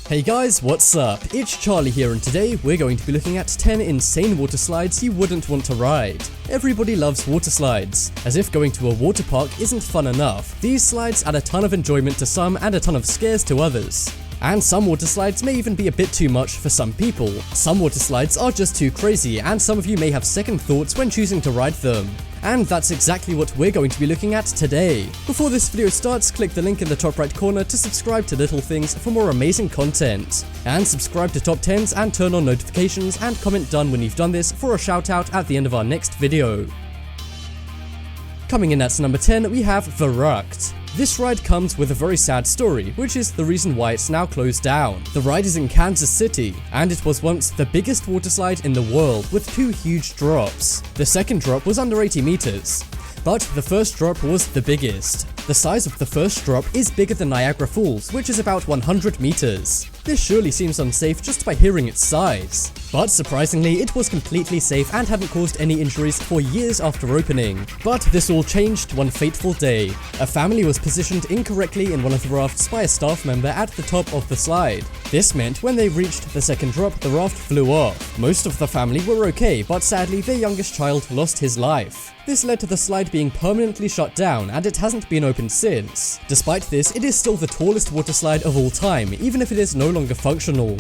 Hey guys, what's up? It's Charlie here, and today we're going to be looking at 10 insane water slides you wouldn't want to ride. Everybody loves water slides. As if going to a water park isn't fun enough, these slides add a ton of enjoyment to some and a ton of scares to others. And some water slides may even be a bit too much for some people. Some water slides are just too crazy, and some of you may have second thoughts when choosing to ride them. And that's exactly what we're going to be looking at today. Before this video starts, click the link in the top right corner to subscribe to Little Things for more amazing content. And subscribe to Top 10s and turn on notifications, and comment done when you've done this for a shout out at the end of our next video. Coming in at number 10, we have Verrückt. This ride comes with a very sad story, which is the reason why it's now closed down. The ride is in Kansas City, and it was once the biggest water slide in the world with 2 huge drops. The second drop was under 80 meters, but the first drop was the biggest. The size of the first drop is bigger than Niagara Falls, which is about 100 meters. This surely seems unsafe just by hearing its size. But surprisingly, it was completely safe and hadn't caused any injuries for years after opening. But this all changed one fateful day. A family was positioned incorrectly in one of the rafts by a staff member at the top of the slide. This meant when they reached the second drop, the raft flew off. Most of the family were okay, but sadly their youngest child lost his life. This led to the slide being permanently shut down, and it hasn't been opened since. Despite this, it is still the tallest water slide of all time, even if it is no longer functional.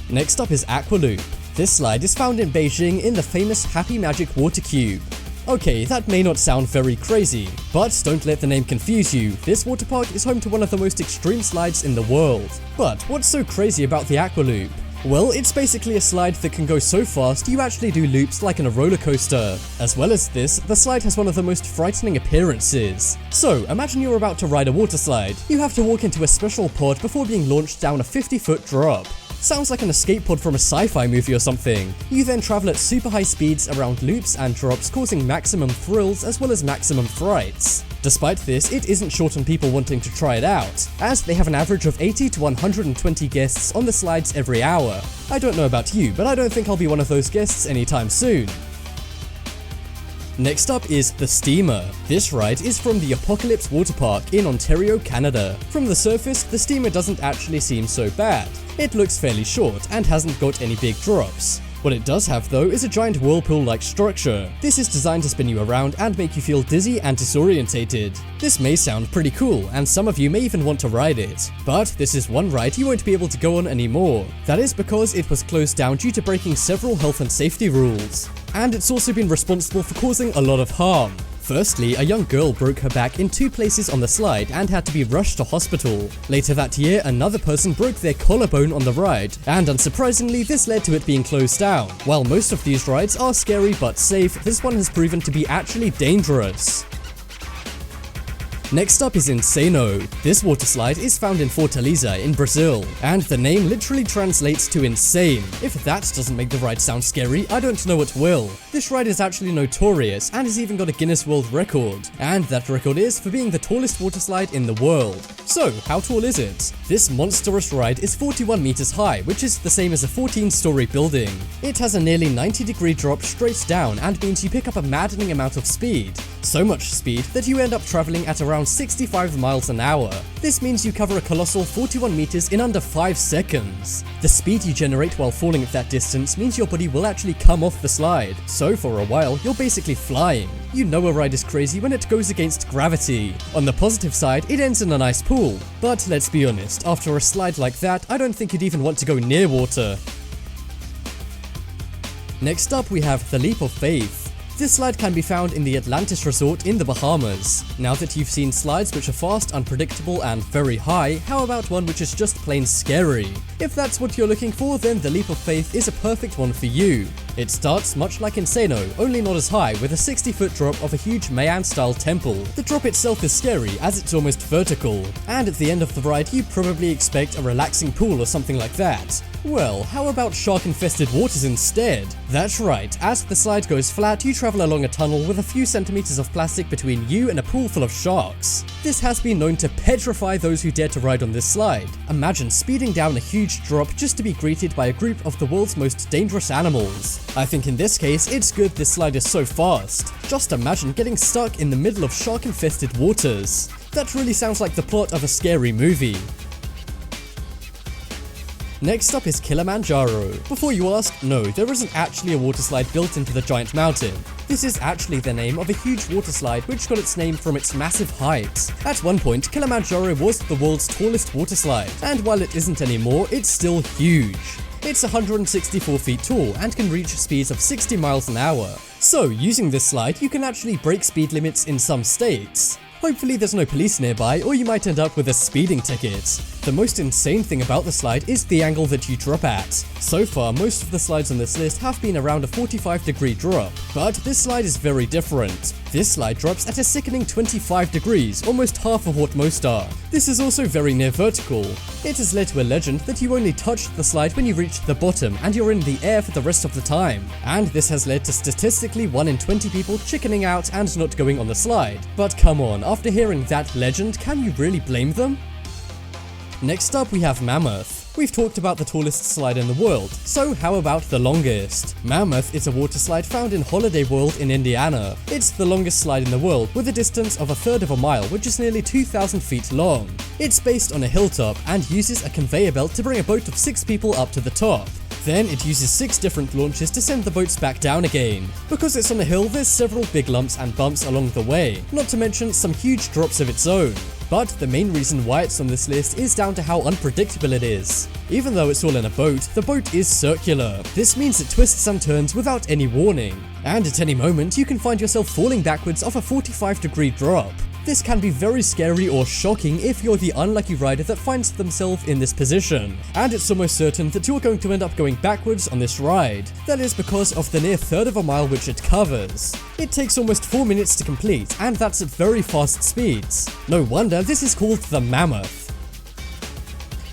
Next up is Aqualoo. This slide is found in Beijing in the famous Happy Magic Water Cube. Okay, that may not sound very crazy, but don't let the name confuse you. This water park is home to one of the most extreme slides in the world. But what's so crazy about the Aqualoo? Well, it's basically a slide that can go so fast you actually do loops like in a roller coaster. As well as this, the slide has one of the most frightening appearances. So, imagine you're about to ride a water slide. You have to walk into a special pod before being launched down a 50-foot drop. Sounds like an escape pod from a sci-fi movie or something. You then travel at super high speeds around loops and drops, causing maximum thrills as well as maximum frights. Despite this, it isn't short on people wanting to try it out, as they have an average of 80 to 120 guests on the slides every hour. I don't know about you, but I don't think I'll be one of those guests anytime soon. Next up is the Steamer. This ride is from the Apocalypse Water Park in Ontario, Canada. From the surface, the Steamer doesn't actually seem so bad. It looks fairly short and hasn't got any big drops. What it does have though is a giant whirlpool-like structure. This is designed to spin you around and make you feel dizzy and disorientated. This may sound pretty cool, and some of you may even want to ride it. But this is one ride you won't be able to go on anymore. That is because it was closed down due to breaking several health and safety rules. And it's also been responsible for causing a lot of harm. Firstly, a young girl broke her back in 2 places on the slide and had to be rushed to hospital. Later that year, another person broke their collarbone on the ride, and unsurprisingly, this led to it being closed down. While most of these rides are scary but safe, this one has proven to be actually dangerous. Next up is Insano. This water slide is found in Fortaleza in Brazil, and the name literally translates to insane. If that doesn't make the ride sound scary, I don't know what will. This ride is actually notorious and has even got a Guinness World Record, and that record is for being the tallest water slide in the world. So, how tall is it? This monstrous ride is 41 meters high, which is the same as a 14-story building. It has a nearly 90-degree drop straight down and means you pick up a maddening amount of speed. So much speed that you end up traveling at around 65 miles an hour. This means you cover a colossal 41 meters in under 5 seconds. The speed you generate while falling at that distance means your body will actually come off the slide. So for a while, you're basically flying. You know a ride is crazy when it goes against gravity. On the positive side, it ends in a nice pool. But let's be honest, after a slide like that, I don't think you'd even want to go near water. Next up, we have the Leap of Faith. This slide can be found in the Atlantis Resort in the Bahamas. Now that you've seen slides which are fast, unpredictable, and very high, how about one which is just plain scary? If that's what you're looking for, then the Leap of Faith is a perfect one for you. It starts much like Insano, only not as high, with a 60-foot drop of a huge Mayan-style temple. The drop itself is scary, as it's almost vertical, and at the end of the ride you probably expect a relaxing pool or something like that. Well, how about shark-infested waters instead? That's right, as the slide goes flat, you travel along a tunnel with a few centimeters of plastic between you and a pool full of sharks. This has been known to petrify those who dare to ride on this slide. Imagine speeding down a huge drop just to be greeted by a group of the world's most dangerous animals. I think in this case, it's good this slide is so fast. Just imagine getting stuck in the middle of shark-infested waters. That really sounds like the plot of a scary movie. Next up is Kilimanjaro. Before you ask, no, there isn't actually a waterslide built into the giant mountain. This is actually the name of a huge waterslide which got its name from its massive height. At one point, Kilimanjaro was the world's tallest waterslide, and while it isn't anymore, it's still huge. It's 164 feet tall and can reach speeds of 60 miles an hour. So, using this slide, you can actually break speed limits in some states. Hopefully there's no police nearby, or you might end up with a speeding ticket. The most insane thing about the slide is the angle that you drop at. So far, most of the slides on this list have been around a 45-degree drop, but this slide is very different. This slide drops at a sickening 25 degrees, almost half of what most are. This is also very near vertical. It has led to a legend that you only touch the slide when you reach the bottom and you're in the air for the rest of the time. And this has led to statistically 1 in 20 people chickening out and not going on the slide. But come on, after hearing that legend, can you really blame them? Next up we have Mammoth. We've talked about the tallest slide in the world, so how about the longest? Mammoth is a waterslide found in Holiday World in Indiana. It's the longest slide in the world with a distance of 1/3 of a mile, which is nearly 2,000 feet long. It's based on a hilltop and uses a conveyor belt to bring a boat of 6 people up to the top. Then it uses 6 different launches to send the boats back down again. Because it's on a hill, there's several big lumps and bumps along the way, not to mention some huge drops of its own. But the main reason why it's on this list is down to how unpredictable it is. Even though it's all in a boat, the boat is circular. This means it twists and turns without any warning. And at any moment, you can find yourself falling backwards off a 45-degree drop. This can be very scary or shocking if you're the unlucky rider that finds themselves in this position. And it's almost certain that you're going to end up going backwards on this ride. That is because of the near 1/3 of a mile which it covers. It takes almost 4 minutes to complete, and that's at very fast speeds. No wonder this is called the Mammoth.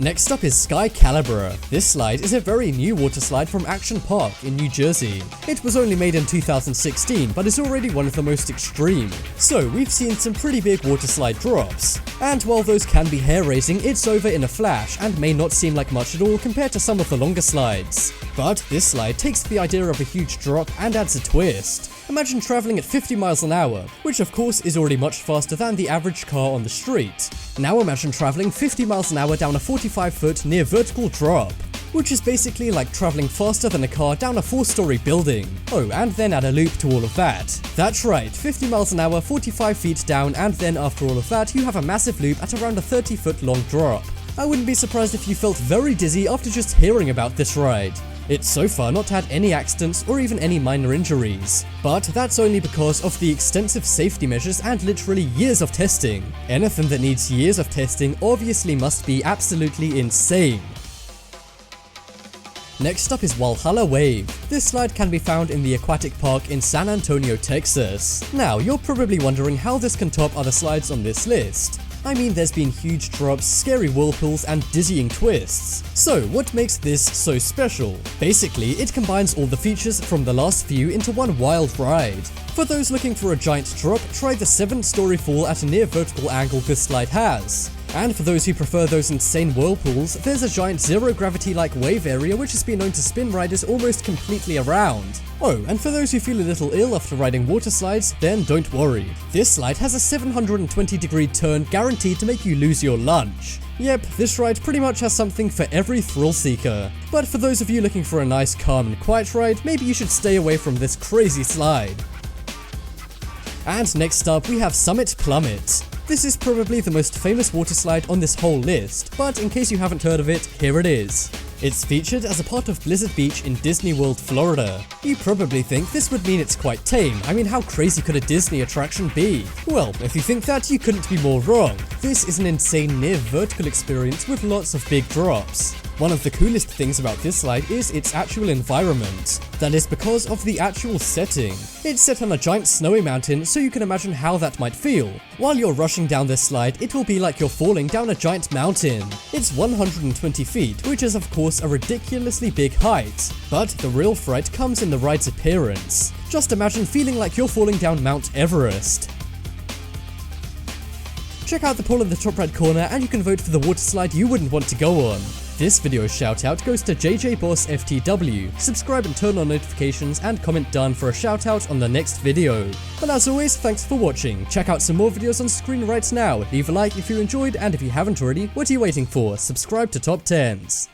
Next up is Sky Calibra. This slide is a very new waterslide from Action Park in New Jersey. It was only made in 2016, but is already one of the most extreme. So we've seen some pretty big waterslide drops. And while those can be hair-raising, it's over in a flash and may not seem like much at all compared to some of the longer slides. But this slide takes the idea of a huge drop and adds a twist. Imagine traveling at 50 miles an hour, which of course is already much faster than the average car on the street. Now imagine traveling 50 miles an hour down a 45-foot near vertical drop, which is basically like traveling faster than a car down a 4-story building. Oh, and then add a loop to all of that. That's right, 50 miles an hour, 45 feet down, and then after all of that, you have a massive loop at around a 30-foot long drop. I wouldn't be surprised if you felt very dizzy after just hearing about this ride. It's so far not had any accidents or even any minor injuries. But that's only because of the extensive safety measures and literally years of testing. Anything that needs years of testing obviously must be absolutely insane. Next up is Walhalla Wave. This slide can be found in the aquatic park in San Antonio, Texas. Now, you're probably wondering how this can top other slides on this list. I mean, there's been huge drops, scary whirlpools, and dizzying twists. So, what makes this so special? Basically, it combines all the features from the last few into one wild ride. For those looking for a giant drop, try the 7-story fall at a near vertical angle this slide has. And for those who prefer those insane whirlpools, there's a giant zero-gravity-like wave area which has been known to spin riders almost completely around. Oh, and for those who feel a little ill after riding water slides, then don't worry. This slide has a 720-degree turn guaranteed to make you lose your lunch. Yep, this ride pretty much has something for every thrill seeker. But for those of you looking for a nice, calm and quiet ride, maybe you should stay away from this crazy slide. And next up, we have Summit Plummet. This is probably the most famous waterslide on this whole list, but in case you haven't heard of it, here it is. It's featured as a part of Blizzard Beach in Disney World, Florida. You probably think this would mean it's quite tame. I mean, how crazy could a Disney attraction be? Well, if you think that, you couldn't be more wrong. This is an insane near vertical experience with lots of big drops. One of the coolest things about this slide is its actual environment. That is because of the actual setting. It's set on a giant snowy mountain, so you can imagine how that might feel. While you're rushing down this slide, it will be like you're falling down a giant mountain. It's 120 feet, which is of course a ridiculously big height. But the real fright comes in the ride's appearance. Just imagine feeling like you're falling down Mount Everest. Check out the poll in the top right corner and you can vote for the water slide you wouldn't want to go on. This video shoutout goes to JJBossFTW. Subscribe and turn on notifications and comment done for a shoutout on the next video. But as always, thanks for watching. Check out some more videos on screen right now. Leave a like if you enjoyed, and if you haven't already, what are you waiting for? Subscribe to Top 10s.